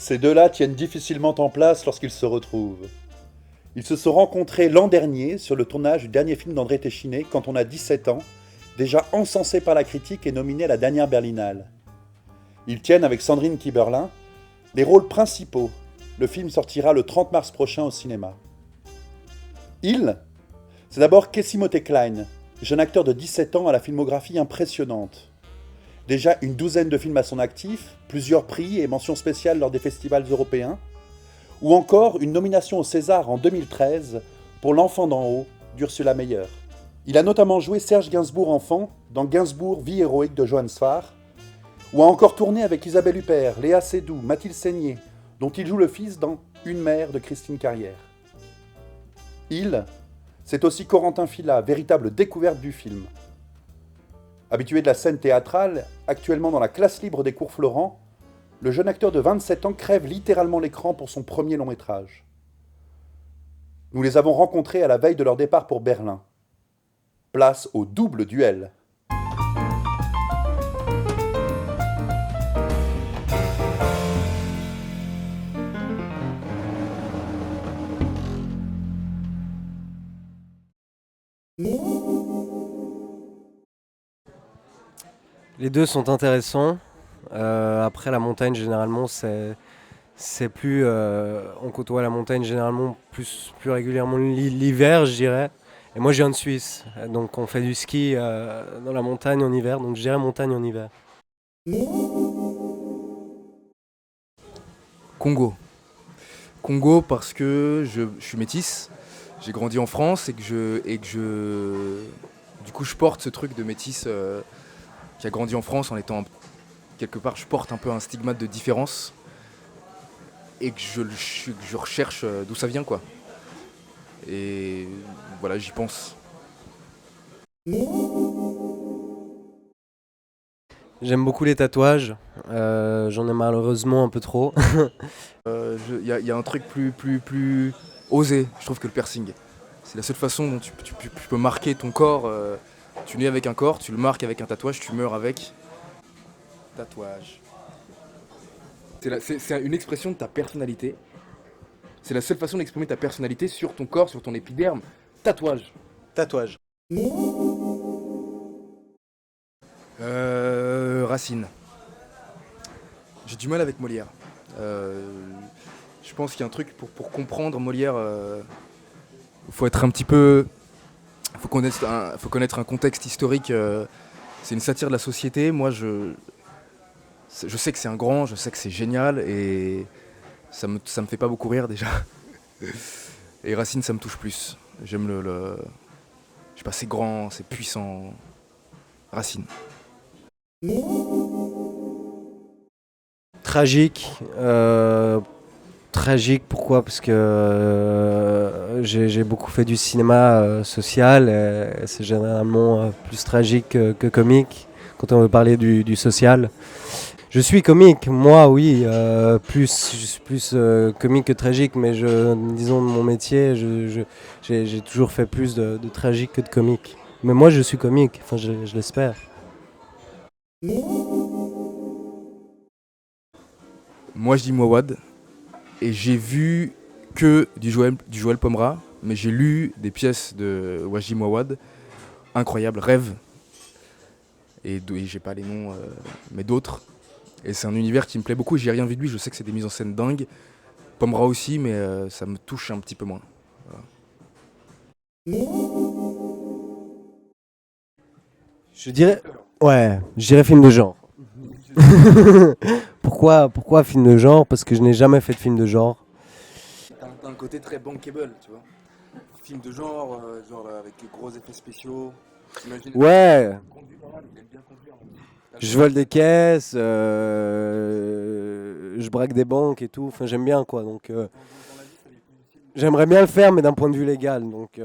Ces deux-là tiennent difficilement en place lorsqu'ils se retrouvent. Ils se sont rencontrés l'an dernier sur le tournage du dernier film d'André Téchiné quand on a 17 ans, déjà encensé par la critique et nominé à la dernière Berlinale. Ils tiennent avec Sandrine Kiberlin les rôles principaux. Le film sortira le 30 mars prochain au cinéma. Il, c'est d'abord Kessimote Klein, jeune acteur de 17 ans à la filmographie impressionnante. Déjà une douzaine de films à son actif, plusieurs prix et mentions spéciales lors des festivals européens, ou encore une nomination au César en 2013 pour L'Enfant d'en haut d'Ursula Meyer. Il a notamment joué Serge Gainsbourg enfant dans Gainsbourg, vie héroïque de Johann Sfar, ou a encore tourné avec Isabelle Huppert, Léa Seydoux, Mathilde Seigné, dont il joue le fils dans Une mère de Christine Carrière. C'est aussi Corentin Fila, véritable découverte du film. Habitué de la scène théâtrale, actuellement dans la classe libre des cours Florent, le jeune acteur de 27 ans crève littéralement l'écran pour son premier long métrage. Nous les avons rencontrés à la veille de leur départ pour Berlin. Place au double duel. Les deux sont intéressants. Après, la montagne, généralement, c'est plus. On côtoie la montagne généralement plus régulièrement l'hiver, je dirais. Et moi, je viens de Suisse, donc on fait du ski dans la montagne en hiver, donc je dirais montagne en hiver. Congo. Congo parce que je suis métisse, j'ai grandi en France du coup, je porte ce truc de métisse qui a grandi en France en étant quelque part, je porte un peu un stigmate de différence et que je recherche d'où ça vient, quoi. Et voilà, j'y pense. J'aime beaucoup les tatouages, j'en ai malheureusement un peu trop. Il y a un truc plus osé, je trouve, que le piercing. C'est la seule façon dont tu peux marquer ton corps. Tu nais avec un corps, tu le marques avec un tatouage, tu meurs avec. Tatouage. C'est une expression de ta personnalité. C'est la seule façon d'exprimer ta personnalité sur ton corps, sur ton épiderme. Tatouage. Tatouage. Racine. J'ai du mal avec Molière. Je pense qu'il y a un truc pour comprendre Molière. Faut être un petit peu. Faut connaître un contexte historique. C'est une satire de la société. Moi, je sais que c'est un grand, je sais que c'est génial et ça me fait pas beaucoup rire déjà. Et Racine, ça me touche plus. J'aime je sais pas, c'est grand, c'est puissant. Racine. Tragique. Tragique, pourquoi? Parce que j'ai beaucoup fait du cinéma social et c'est généralement plus tragique que comique quand on veut parler du social. Je suis comique, moi oui, je suis plus comique que tragique, mais disons de mon métier, j'ai toujours fait plus de tragique que de comique. Mais moi je suis comique, enfin je l'espère. Moi, je dis Mouawad. Et j'ai vu que du Joël Pomera, mais j'ai lu des pièces de Wajdi Mouawad, incroyable, Rêve, et j'ai pas les noms, mais d'autres. Et c'est un univers qui me plaît beaucoup, j'ai rien vu de lui, je sais que c'est des mises en scène dingues. Pomera aussi, mais ça me touche un petit peu moins. Voilà. Je dirais film de genre. Pourquoi film de genre? Parce que je n'ai jamais fait de film de genre. T'as un côté très bankable, tu vois. Film de genre, avec des gros effets spéciaux. Ouais. Conduit pas mal, il aime bien conduire. Je vole des caisses, je braque des banques et tout. Enfin, j'aime bien quoi. Donc, j'aimerais bien le faire, mais d'un point de vue légal. Donc,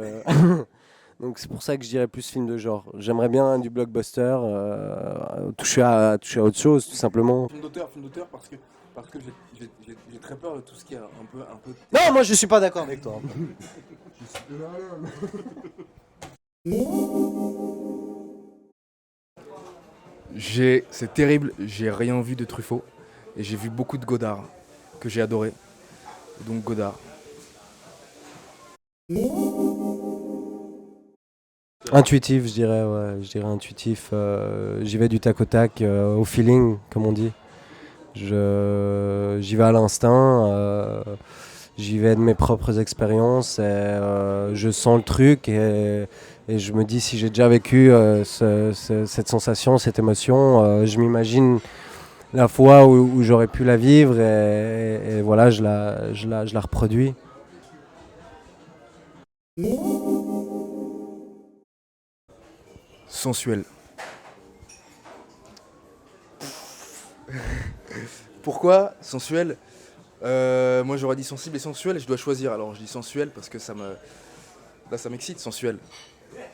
donc c'est pour ça que je dirais plus film de genre. J'aimerais bien du blockbuster, toucher à autre chose, tout simplement. Film d'auteur parce que j'ai très peur de tout ce qui est un peu. Non, moi je suis pas d'accord avec toi. C'est terrible, j'ai rien vu de Truffaut et j'ai vu beaucoup de Godard. que j'ai adoré. Et donc Godard. Intuitif, je dirais, ouais, je dirais intuitif. J'y vais du tac au tac, au feeling, comme on dit. J'y vais à l'instinct, j'y vais de mes propres expériences et je sens le truc et je me dis si j'ai déjà vécu cette sensation, cette émotion, je m'imagine la fois où j'aurais pu la vivre et voilà, je la reproduis. Sensuel. Pourquoi sensuel? Moi j'aurais dit sensible et sensuel et je dois choisir. Alors je dis sensuel parce que là, ça m'excite, sensuel.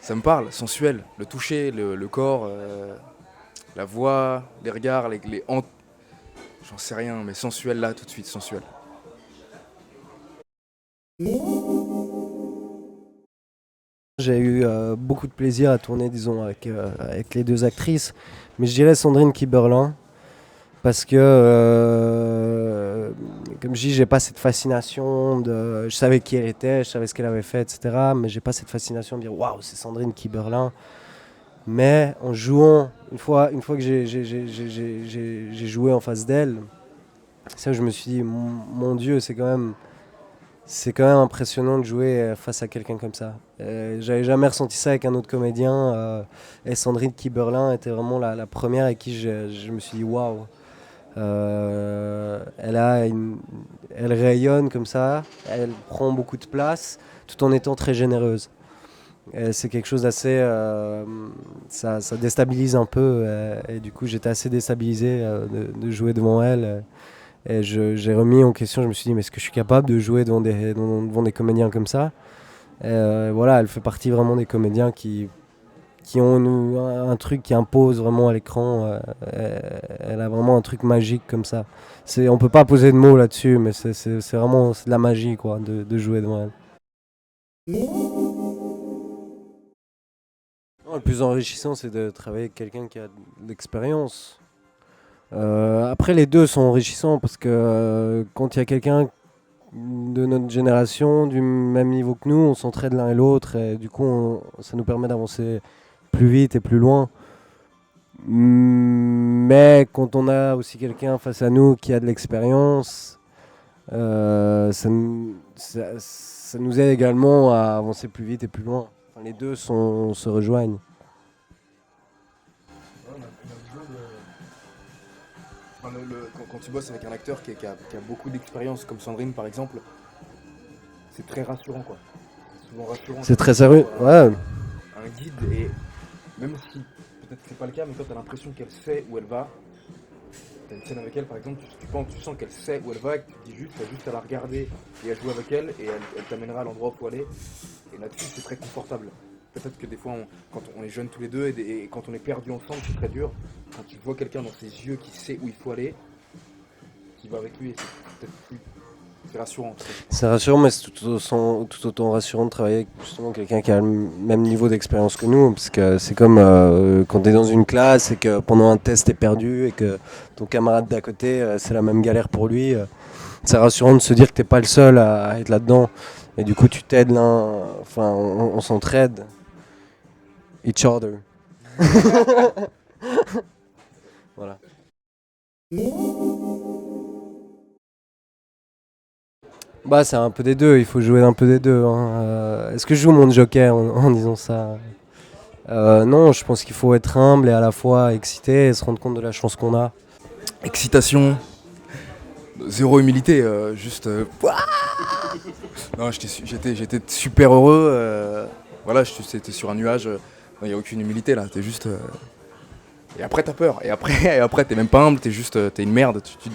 Ça me parle, sensuel. Le toucher, le corps, la voix, les regards, les hantes. J'en sais rien, mais sensuel là tout de suite, sensuel. J'ai eu beaucoup de plaisir à tourner, disons, avec les deux actrices, mais je dirais Sandrine Kiberlin. Parce que, comme je dis, j'ai pas cette fascination je savais qui elle était, je savais ce qu'elle avait fait, etc. Mais j'ai pas cette fascination de dire waouh, c'est Sandrine Kiberlin. Mais en jouant, une fois que j'ai joué en face d'elle, ça, je me suis dit, mon Dieu, c'est quand même impressionnant de jouer face à quelqu'un comme ça. J'avais jamais ressenti ça avec un autre comédien. Et Sandrine Kiberlin était vraiment la première avec qui je me suis dit waouh. Elle rayonne comme ça, elle prend beaucoup de place tout en étant très généreuse. Et c'est quelque chose d'assez... ça déstabilise un peu et du coup j'étais assez déstabilisé de jouer devant elle. Et j'ai remis en question, je me suis dit mais est-ce que je suis capable de jouer devant des comédiens comme ça? Et voilà, elle fait partie vraiment des comédiens qui ont un truc qui impose vraiment à l'écran. Elle a vraiment un truc magique comme ça. On peut pas poser de mots là-dessus, mais c'est vraiment de la magie quoi, de jouer devant elle. Non, le plus enrichissant, c'est de travailler avec quelqu'un qui a de l'expérience. Après, les deux sont enrichissants parce que quand il y a quelqu'un de notre génération, du même niveau que nous, on s'entraide l'un et l'autre et du coup, ça nous permet d'avancer plus vite et plus loin. Mais quand on a aussi quelqu'un face à nous qui a de l'expérience, ça nous aide également à avancer plus vite et plus loin. Enfin, les deux se rejoignent. Quand tu bosses avec un acteur qui a beaucoup d'expérience, comme Sandrine par exemple, c'est très rassurant quoi. C'est souvent rassurant. C'est très sérieux, ouais. Un guide, et même si peut-être que c'est pas le cas, mais toi t'as l'impression qu'elle sait où elle va. T'as une scène avec elle par exemple, tu sens qu'elle sait où elle va, et que tu te dis juste, t'as juste à la regarder et à jouer avec elle, et elle t'amènera à l'endroit où il faut aller. Et là-dessus c'est très confortable. Peut-être que des fois, quand on est jeunes tous les deux et quand on est perdus ensemble, c'est très dur. Quand tu vois quelqu'un dans ses yeux qui sait où il faut aller, qui va avec lui, c'est peut-être plus... C'est rassurant. C'est rassurant, mais c'est tout autant rassurant de travailler avec justement quelqu'un qui a le même niveau d'expérience que nous. Parce que c'est comme quand tu es dans une classe et que pendant un test tu es perdu et que ton camarade d'à côté, c'est la même galère pour lui. C'est rassurant de se dire que tu n'es pas le seul à être là-dedans. Et du coup, tu t'aides l'un, enfin, on s'entraide. Each other. Voilà. Bah, c'est un peu des deux, il faut jouer un peu des deux. Hein. Est-ce que je joue mon joker en disant ça? Non, je pense qu'il faut être humble et à la fois excité et se rendre compte de la chance qu'on a. Excitation, zéro humilité, juste... Non, j'étais super heureux. Voilà, j'étais sur un nuage. Il n'y a aucune humilité là, t'es juste... Et après t'as peur, et après t'es même pas humble, t'es une merde. Tu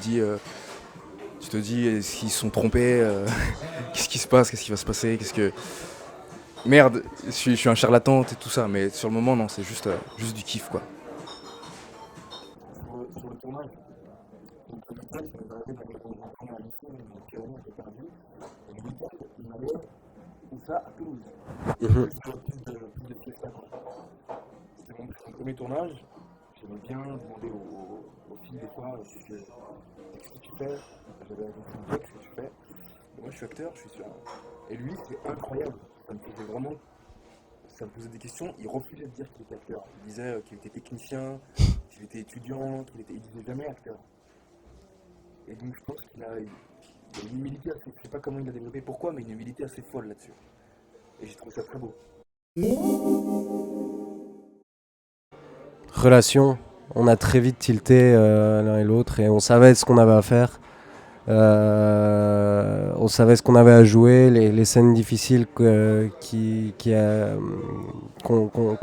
te dis, est-ce qu'ils se sont trompés? Qu'est-ce qui se passe? Qu'est-ce qui va se passer? Merde, je suis un charlatan et tout ça, mais sur le moment, non, c'est juste du kiff, quoi. Sur le tournage, c'était mon premier tournage. J'aimais bien demander aux filles des fois qu'est-ce que tu fais. j'avais rencontré une pote, je fais, moi je suis acteur, je suis sur un... Et lui, c'est incroyable. Ça me faisait vraiment... Ça me posait des questions, il refusait de dire qu'il était acteur. Il disait qu'il était technicien, qu'il était étudiant, il disait jamais acteur. Et donc je pense qu'il a une humilité assez... Je sais pas comment il a développé, pourquoi, mais une humilité assez folle là-dessus. Et j'ai trouvé ça très beau. Relation, on a très vite tilté l'un et l'autre et on savait ce qu'on avait à faire. On savait ce qu'on avait à jouer, les scènes difficiles qu'on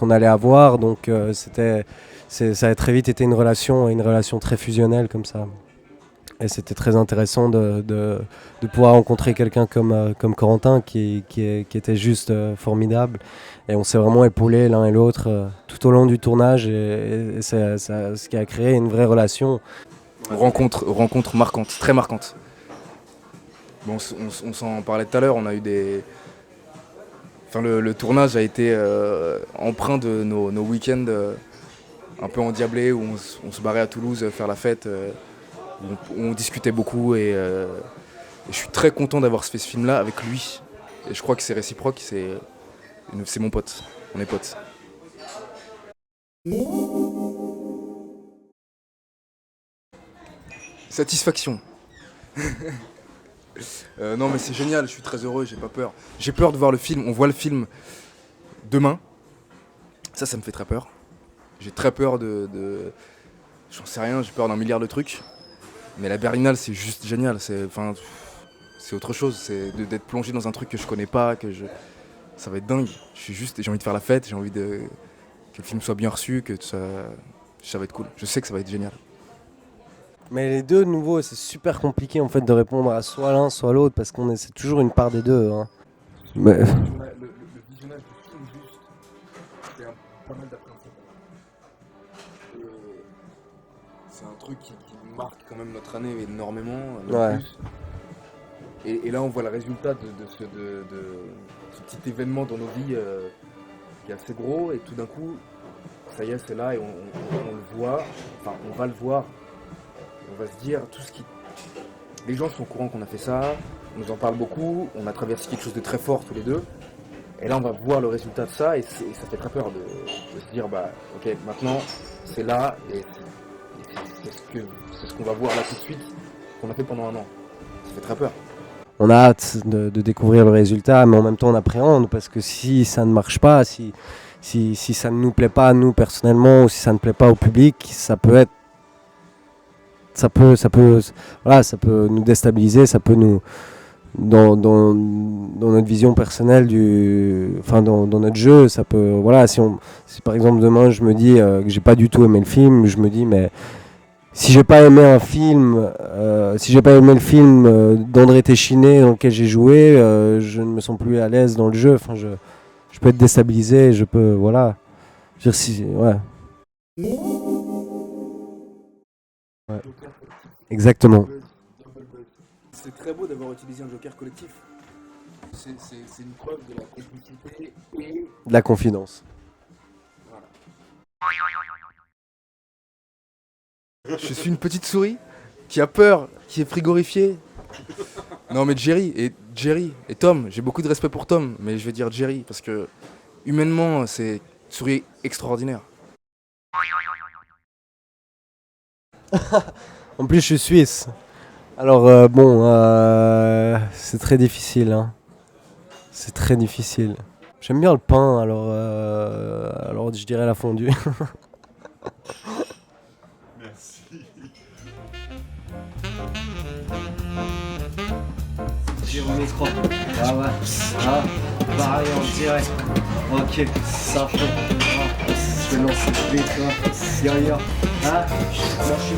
allait avoir. Donc ça a très vite été une relation très fusionnelle comme ça. Et c'était très intéressant de pouvoir rencontrer quelqu'un comme Corentin qui était juste formidable. Et on s'est vraiment épaulés l'un et l'autre tout au long du tournage. Et c'est ce qui a créé une vraie relation. Rencontre marquante, très marquante. Bon, on s'en parlait tout à l'heure, on a eu des... Enfin, le tournage a été empreint de nos week-ends un peu endiablés où on se barrait à Toulouse faire la fête. Où on discutait beaucoup et je suis très content d'avoir fait ce film-là avec lui. Et je crois que c'est réciproque, c'est mon pote, on est potes. Satisfaction. Non mais c'est génial, je suis très heureux, j'ai pas peur. J'ai peur de voir le film, on voit le film demain. Ça me fait très peur. J'ai très peur j'en sais rien, j'ai peur d'un milliard de trucs. Mais la Berlinale, c'est juste génial, c'est autre chose, c'est d'être plongé dans un truc que je connais pas, ça va être dingue. J'ai envie de faire la fête, j'ai envie que le film soit bien reçu, que ça va être cool. Je sais que ça va être génial. Mais les deux, de nouveau, c'est super compliqué en fait de répondre à soit l'un, soit l'autre, parce c'est toujours une part des deux. Hein. Mais... Le visionnage du film, juste, c'est pas mal d'appréhension. C'est un truc qui marque quand même notre année énormément, plus. Et là, on voit le résultat de ce petit événement dans nos vies qui est assez gros, et tout d'un coup, ça y est, c'est là, et on le voit, enfin, on va le voir. On va se dire, les gens sont au courant qu'on a fait ça, on nous en parle beaucoup, on a traversé quelque chose de très fort tous les deux, et là on va voir le résultat de ça, et ça fait très peur de se dire, ok, maintenant c'est là, et c'est ce qu'on va voir là tout de suite, qu'on a fait pendant un an. Ça fait très peur. On a hâte de découvrir le résultat, mais en même temps on appréhende, parce que si ça ne marche pas, si ça ne nous plaît pas à nous personnellement, ou si ça ne plaît pas au public, ça peut nous déstabiliser, ça peut nous, dans notre vision personnelle dans notre jeu, ça peut, voilà, si par exemple demain je me dis que j'ai pas du tout aimé le film, je me dis mais si j'ai pas aimé un film, si j'ai pas aimé le film d'André Téchiné dans lequel j'ai joué, je ne me sens plus à l'aise dans le jeu, enfin je peux être déstabilisé, je peux, voilà, je veux dire, ouais. Ouais. Exactement. C'est très beau d'avoir utilisé un joker collectif. C'est une preuve de la complicité et de la confidence. Voilà. Je suis une petite souris qui a peur, qui est frigorifiée. Non mais Jerry et Tom, j'ai beaucoup de respect pour Tom, mais je vais dire Jerry parce que humainement c'est une souris extraordinaire. En plus, je suis suisse. Alors, c'est très difficile. Hein. C'est très difficile. J'aime bien le pain, alors je dirais la fondue. Merci. J'ai au micro. Ah ouais. Ah, pareil en direct. Ok, ça fait. Je vais lancer le beat, hein. Hein? Moi, je suis